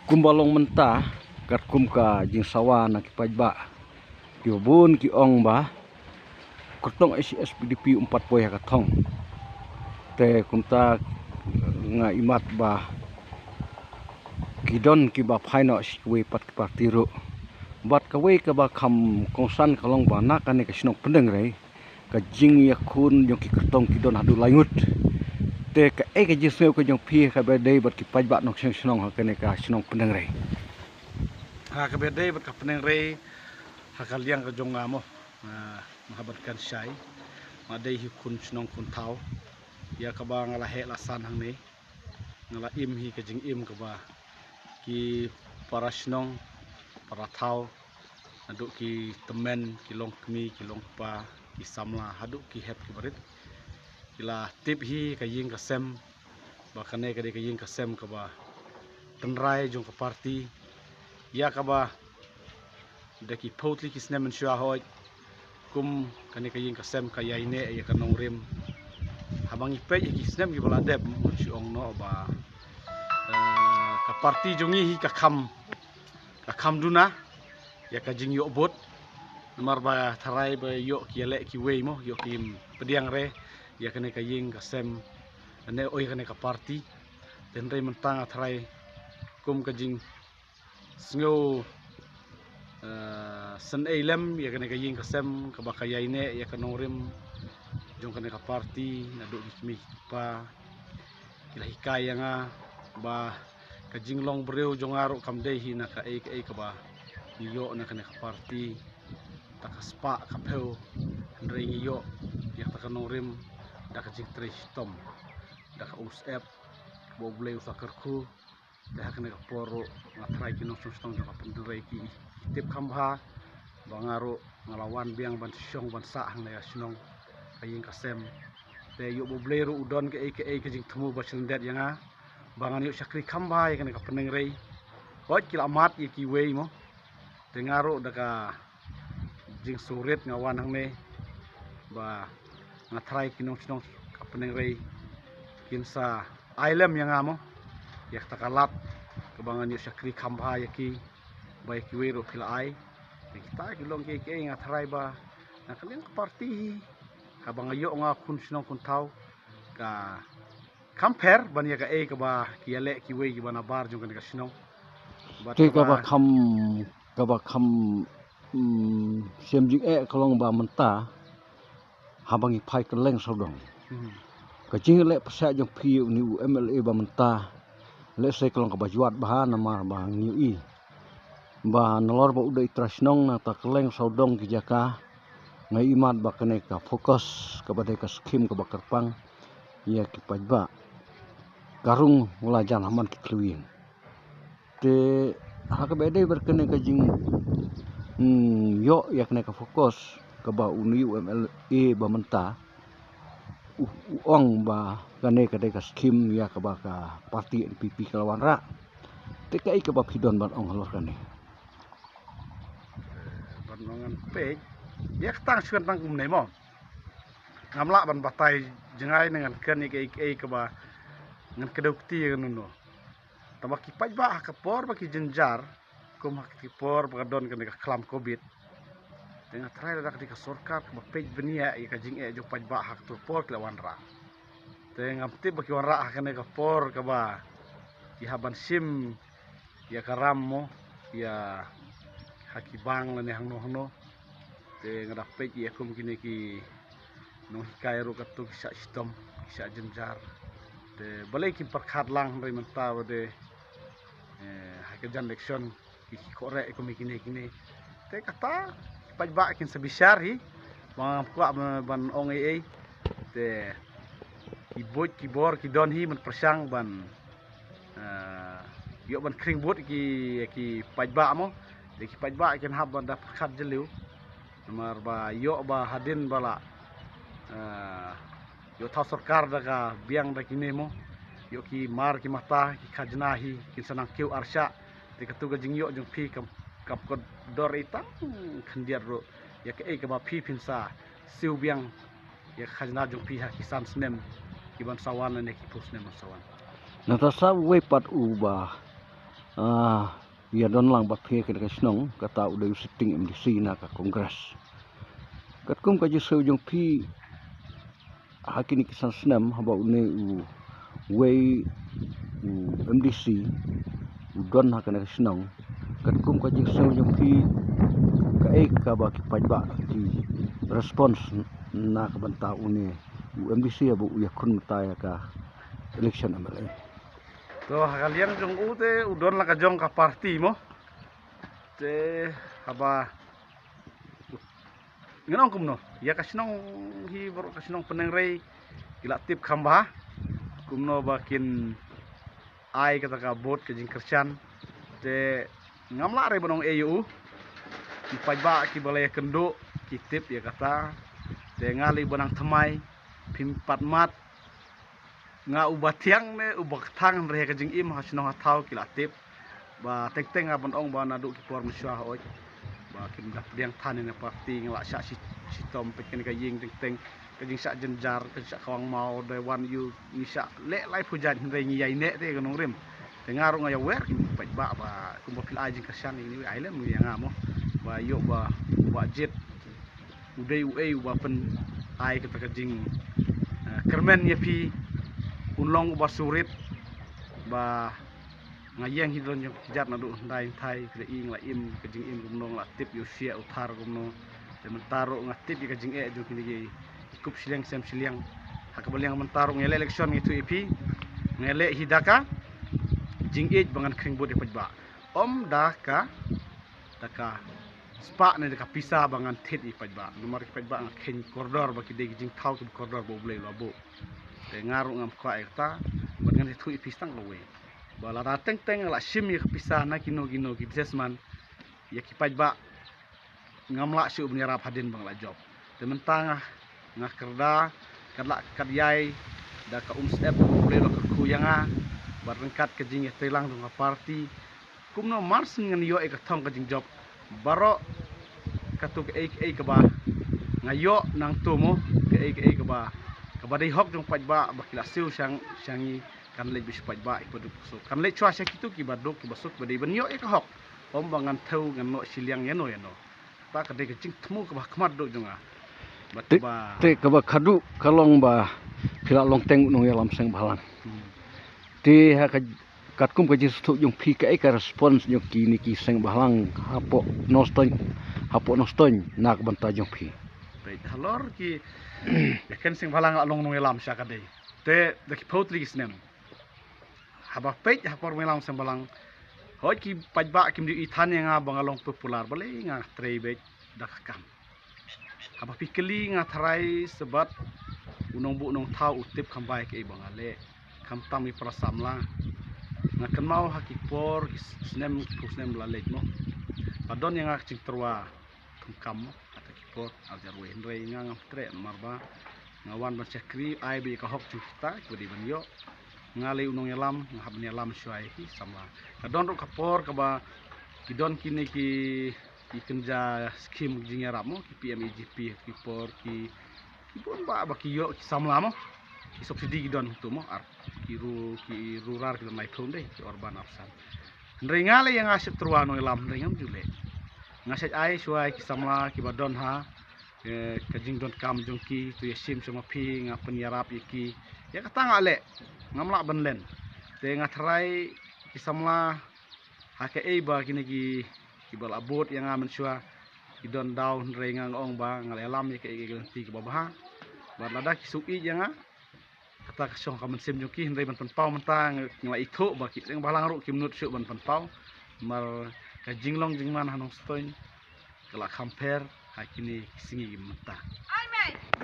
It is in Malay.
Kumbalong mentah kat kumka jing sawan ki pajba ki bun ki ong ba kutong SPDP 4 poy katong te kumta nga imat ba kidon ki ba phaino sikwe pat ki partiru bat kawe ka ba kham kongsan kalong ba nak ane ka sinong pendeng rei ka jing yakun yung ki kutong kidon hadu langut te ka ka jiseu ka jong phi ka ba dei bat ki pajba nok sinong ha kane ka sinong pendeng rei ha ka bedai bat ka peneng rei ha ka liang ka jong ngamo mahabatkan syai madai hi kun snong kun thau ya ka ba ngala he la san hang ne ngala im hi ka jing im ka ba ki para snong para thau adu ki temen ki long kmi ki long pa ki samla hadu ki het ki barit kila tip hi ka ying ka sem ba kane ka de ka ying ka sem ka ba tenrai jong ka parti ya ka ba daki potli ki snem shua hoj kum kani ka ying ka sem ka yaine ya ka nong rim habang ipe ki snem ki bala deb mo chi ong no ba ka parti jongi hi ka kham duna ya ka jing yo bot mar ba tharai ba yo ki le ki wei mo yo ki pediang re ya kani ka ying ka sem ane oi kani ka parti den re mentang tharai kum ka jing sngo sen lem ya kene ka ying ka sem ka ba ka yaine ya ka norim jong kene ka parti na do mi pa kila hikaya nga ba ka jinglong breu jong aro kam dei hi na ka ka ba yo na kene ka parti ta ka spa ka peu ndre yo ya ta ka norim da ka jing tre stom da ka usep bo bleu sa kerku da kene ka poro na try ki no sustong ka pendrei ki tip khambha bangaro ngalawan biang ban syong ban sa hang ya sinong kaying kasem te yo boblero udon ke jing temu ba sildet yanga bangan yo sakri khambha ya kan ka peneng rei hoj kila mat ye ki wei mo te ngaro daga jing surit ngawan hang ne ba ngatrai kinong sinong ka peneng rei kinsa ailem yanga mo yak takalat kebangan yo sakri khambha ya ki baik wero kila ai kita kilong ke ngatrai ba na kalian ke parti habang ayo nga kun sinong kun tau ka kamper ban ya ka ka ba kiale ki wei ki bana bar jong ka sinong te ka ba kham sem jing kalong ba mentah habang i phai ka leng sodong ka jing le pasa jong phi ni MLA ba mentah le se kalong ka ba juat ba na mar ba ngiu i ba nolor ba udai trasnong na ta keleng sodong ki jaka ngai imat ba kene ka fokus ka badai ka skim ka bakarpang ya ki pajba garung mulajan haman ki kluing te ha ka bedai berkene ka jing yo ya kene ka fokus ka ba uni UMLA ba mentah ong ba kane ka dai ka skim ya ka ba ka parti NPP kalawan ra te ka ba pidon ban ong halor kane nongan pe ya tang suan tang kum nei mo ngamla ban batai jengai dengan ken ke ba ngan kedukti kan no tabak ki paj ba ka por ba ki jenjar kum hak ki por ba don kan ka klam covid dengan trai dak di ka sorkat ba pej benia ya ka jing jo paj ba hak tu por lawan ra te ngam ti ba ki wan ra kan ka por ka ba ki haban sim ya karam mo ya haki bang lani hang no te ngada pej ya kum kini ki no hikai ro katu kisa sistem kisa jenjar te balai ki perkhat lang rei menta wade hakajan election ki kore kum kini te kata paj ba kin sebesar hi bang kwa ban ong te ki bot ki bor ki don hi men persang ban yo ban kring bot ki paj ba mo deki paj ba ken hab da khat jeliu mar ba yo ba hadin bala yo tha sarkar daga biang da kini mo yo ki mar ki mata ki khajna hi kin sanang kiu arsha de katu ga jing yo jong phi kap ko dor ita khandiar ro ya ke ba phi pinsa siu biang ya khajna jong phi ha kisan snem ki ban sawan ne ki pus nem sawan na ta sa we pat u ba ya don lang ba phe ke snong kata udah sitting MDC na ka kongres kat kum ka jisu jong pi hakini kisan senam haba une wei MDC don hakana snong kat kum ka jisu jong pi ka ba ki pajba ki response na ka banta une MDC abu ya kun mata ya ka election MLA. To kalian jong ute udon la ka jong ka parti mo. Te haba ngenong kumno ya kasinong hi bro kasinong penengrei ila tip khamba kumno bakin ai kata ka bot ke jing kersian te ngamla re bonong EU ki pajba ki balai kendo ki tip ya kata te ngali bonang thamai pim patmat nga ubatiang ne ubak thang re ka jing im hasinong hathau ki la tip ba tek teng abon ong ba nadu ki por musya oi ba kin gap diang than ne parti ngla sya si tom pekin ka ying tek teng ka jing sa jenjar ka sa khawang mau de wan yu ni sa le lai pujan re ngi yai ne te gonong rim te ngaru nga ya wer ki paj ba kum ba pil ai jing kasyan ni island mu yang amo ba yo ba jet udai ba pen ai ka jing kermen ye pi unlong ba surit ba ngayeng hidron yung kijat na do ndai thai kre ing la im kajing im gumnong la tip yo sia utar gumno de mentaro nga tip kajing jo kini kup silang sem silang hakabaliang mentaro ngele election itu ipi ngele hidaka jing bangan kring bod pajba om daka spa ne daka pisa bangan tit i pajba nomor pajba nga khen koridor ba kide jing thau ki koridor bo blei labo te ngaru ngam kwa ekta bangan itu ipi stang lowe bala dateng teng la sim ya pisah na kino ki businessman ya ki pajba ngamla su menyerap hadin bang la job tementang ngah kerda kadla kadyai da ka umsep boleh lo ku yanga barengkat ke jing telang dong parti kumno mars ngan yo e ka thong ka jing job baro katuk e ka ba ngayo nang tumo ke e ka ba ka ba dei hok jong pajba bakila siu sangi kan le bis pajba ipoduk so kan le chua sakitu ki baduk ki basuk badai benyo e ka hok om bangan thau ngan no siliang yano ta ka de ka jing thmu ka ba khmat do jonga batba te ka ba khadu kalong ba phila long teng no ya lam seng balang te ha ka katkum ka jis thu jong phi ka response jong ki ni ki seng balang hapo noston nak banta jong phi baik halor ki ya ken seng balang along no lam sya ka de te de ki potri snem haba pej hapor melang seng balang hoi ki pajba kim di ithan nga bangalong popular bale nga trebek dakam haba pikeli nga tharai sebat unong bu nong thau utip khambai ke bangale kham tami prasamla nga kenmau hakipor snem la lek mo padon yang ak cing terwa thungkam ata kipor ajar we hendrei nga tre marba ngawan ban chakri ai bi ka hok chuta kudi banyo ngale unong yalam ngahab ni alam syai ki sama kadon ro kapor ka ba kidon kini ki kenja skim jingarap mo ki PMEGP ki por ki bon ba ki yo ki samla mo ki subsidi kidon tu mo ar ki rurar ki mai thon dei ki urban afsan ndrei ngale yang asip truano yalam ndrei ngam jule ngasaj ai syai ki samla ki badon ha kajing don kam jongki tu yasim sama pi ngapen yarap iki ya kata ngale ngamla benlen te ngathrai ki samla hake ba kini ki bal abot yang amen syua ki don down rengang ong ba ngale alam ya ke ganti ki babah bar lada ki suki janga kata kasong kamen sim jongki hendai ban penpau mentang ngla itho ba ki seng balang ru ki menut syuk ban penpau mar kajing long jingman hanong stoin kala kamper hakini singi menta